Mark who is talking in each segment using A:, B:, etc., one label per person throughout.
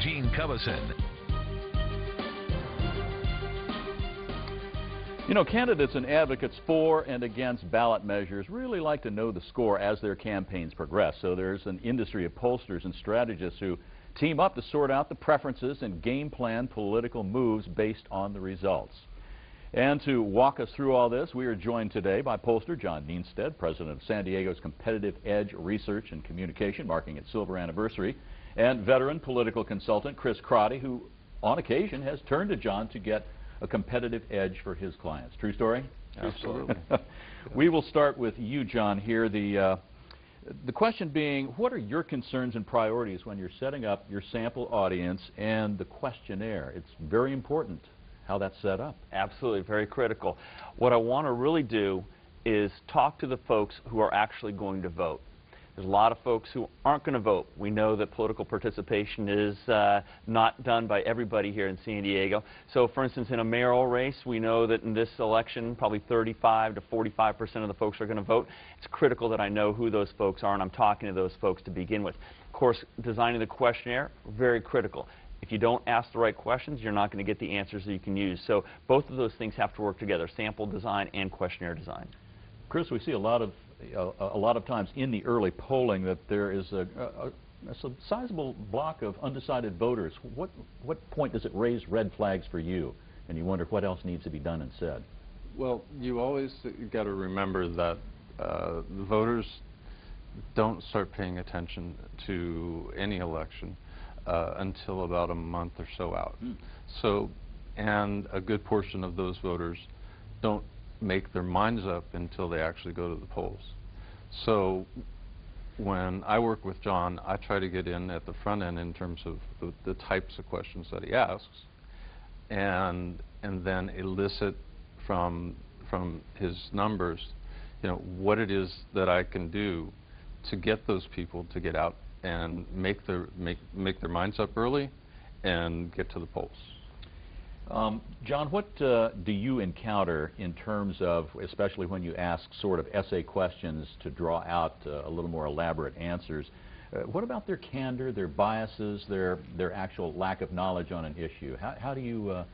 A: Cubbison.
B: You know, candidates and advocates for and against ballot measures really like to know the score as their campaigns progress. So there's an industry of pollsters and strategists who team up to sort out the preferences and game plan political moves based on the results. And to walk us through all this, we are joined today by pollster John Nienstedt, president of San Diego's Competitive Edge Research and Communication, marking its silver anniversary, and veteran political consultant Chris Crotty, who on occasion has turned to John to get a competitive edge for his clients. True story?
C: Absolutely.
B: We will start with you, John, here. The question being, what are your concerns and priorities when you're setting up your sample audience and the questionnaire? It's very important how that's set up.
C: Absolutely, very critical. What I want to really do is talk to the folks who are actually going to vote. There's a lot of folks who aren't going to vote. We know that political participation is not done by everybody here in San Diego. So, for instance, in a mayoral race, we know that in this election, probably 35 to 45% of the folks are going to vote. It's critical that I know who those folks are, and I'm talking to those folks to begin with. Of course, designing the questionnaire, very critical. If you don't ask the right questions, you're not going to get the answers that you can use. So both of those things have to work together, sample design and questionnaire design.
B: Chris, we see a lot of times in the early polling that there is a sizable block of undecided voters. What point does it raise red flags for you? And you wonder what else needs to be done and said?
D: Well, you always got to remember that the voters don't start paying attention to any election until about a month or so out. So, and a good portion of those voters don't make their minds up until they actually go to the polls. So when I work with John, I try to get in at the front end in terms of the types of questions that he asks, and then elicit from his numbers, you know, what it is that I can do to get those people to get out and make their minds up early and get to the polls.
B: John, what do you encounter in terms of, especially when you ask sort of essay questions to draw out a little more elaborate answers, what about their candor, their biases, their actual lack of knowledge on an issue? How do you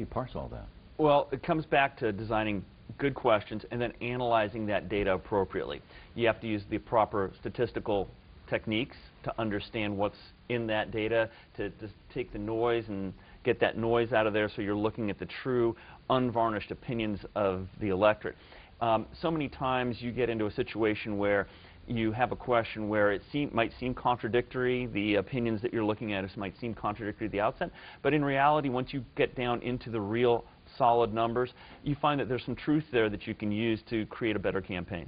B: parse all that?
C: Well, it comes back to designing good questions and then analyzing that data appropriately. You have to use the proper statistical techniques to understand what's in that data, to take the noise and get that noise out of there so you're looking at the true, unvarnished opinions of the electorate. So many times you get into a situation where you have a question where it might seem contradictory, the opinions that you're looking at might seem contradictory at the outset, but in reality, once you get down into the real solid numbers, you find that there's some truth there that you can use to create a better campaign.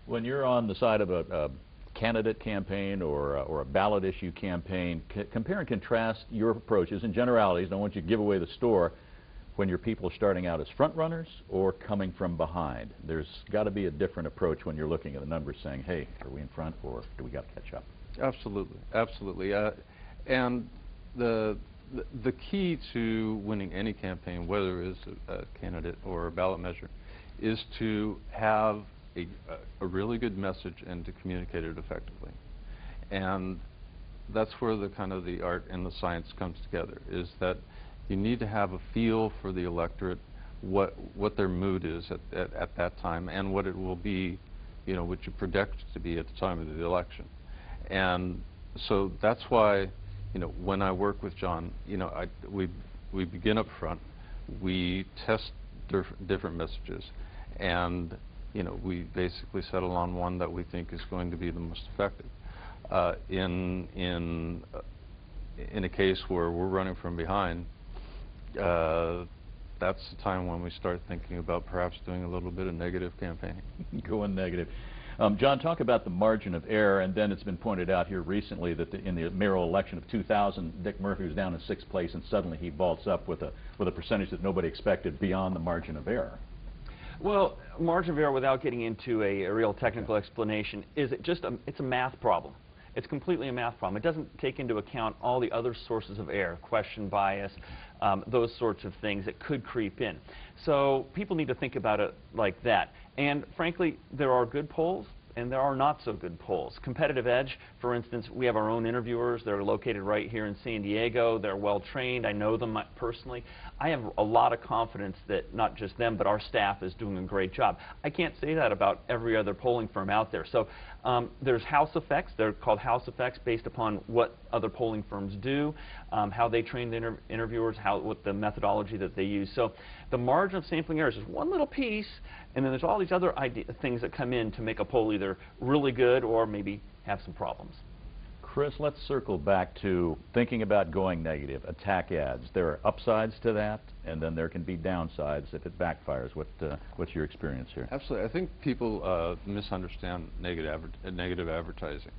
B: When you're on the side of a candidate campaign or a ballot issue campaign, compare and contrast your approaches in generalities. I don't want you to give away the store when your people are starting out as front runners or coming from behind. There's got to be a different approach when you're looking at the numbers saying, hey, are we in front or do we got to catch up?
D: Absolutely, absolutely. And the key to winning any campaign, whether it's a candidate or a ballot measure, is to have a really good message and to communicate it effectively. And that's where the kind of the art and the science comes together, is that you need to have a feel for the electorate, what their mood is at that time, and what it will be, you know, what you project to be at the time of the election. And so that's why, you know, when I work with John, you know, we begin up front, we test different messages, and you know, we basically settle on one that we think is going to be the most effective. In a case where we're running from behind, that's the time when we start thinking about perhaps doing a little bit of negative campaigning.
B: Going negative. John, talk about the margin of error, and then it's been pointed out here recently that in the mayoral election of 2000, Dick Murphy was down in 6th place, and suddenly he vaults up with a percentage that nobody expected beyond the margin of error.
C: Well, margin of error, without getting into a real technical explanation, is it's a math problem. It's completely a math problem. It doesn't take into account all the other sources of error, question bias, those sorts of things that could creep in. So people need to think about it like that. And frankly, there are good polls and there are not so good polls. Competitive Edge, for instance, we have our own interviewers. They're located right here in San Diego. They're well trained. I know them personally. I have a lot of confidence that not just them, but our staff is doing a great job. I can't say that about every other polling firm out there. So there's house effects. They're called house effects based upon what other polling firms do, how they train the interviewers, what the methodology that they use. So the margin of sampling errors is one little piece, and then there's all these other things that come in to make a poll either really good or maybe have some problems.
B: Chris, let's circle back to thinking about going negative, attack ads. There are upsides to that, and then there can be downsides if it backfires. What's your experience here?
D: Absolutely. I think people misunderstand negative advertising.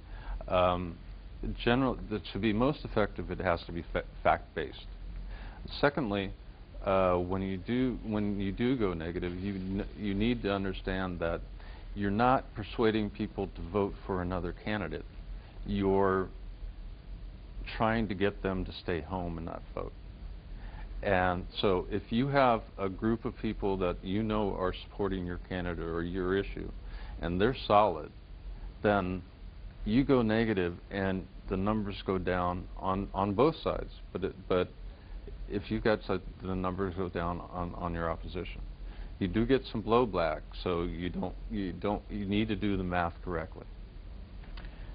D: To be most effective, it has to be fact-based. Secondly, when you do go negative, you need to understand that you're not persuading people to vote for another candidate. You're trying to get them to stay home and not vote. And so if you have a group of people that you know are supporting your candidate or your issue, and they're solid, then you go negative and the numbers go down on both sides. But if you got the numbers go down on your opposition, you do get some blowback. So you need to do the math correctly.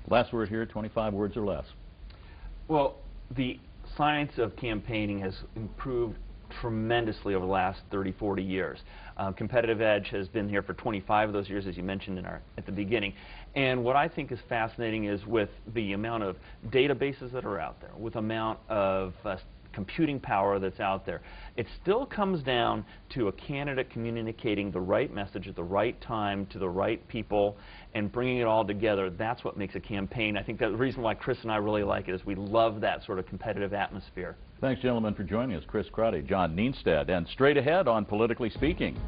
B: Last word here, 25 words or less.
C: Well, the science of campaigning has improved tremendously over the last 30, 40 years. Competitive Edge has been here for 25 of those years, as you mentioned at the beginning. And what I think is fascinating is with the amount of databases that are out there, with the amount of computing power that's out there, it still comes down to a candidate communicating the right message at the right time to the right people and bringing it all together. That's what makes a campaign. I think that the reason why Chris and I really like it is we love that sort of competitive atmosphere.
B: Thanks, gentlemen, for joining us. Chris Crotty, John Nienstedt, and straight ahead on Politically Speaking.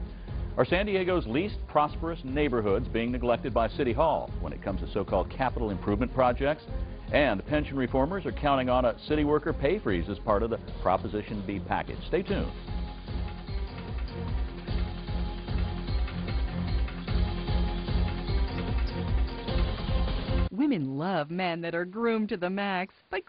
B: Are San Diego's least prosperous neighborhoods being neglected by City Hall when it comes to so-called capital improvement projects? And pension reformers are counting on a city worker pay freeze as part of the Proposition B package. Stay tuned.
A: Women love men that are groomed to the max, but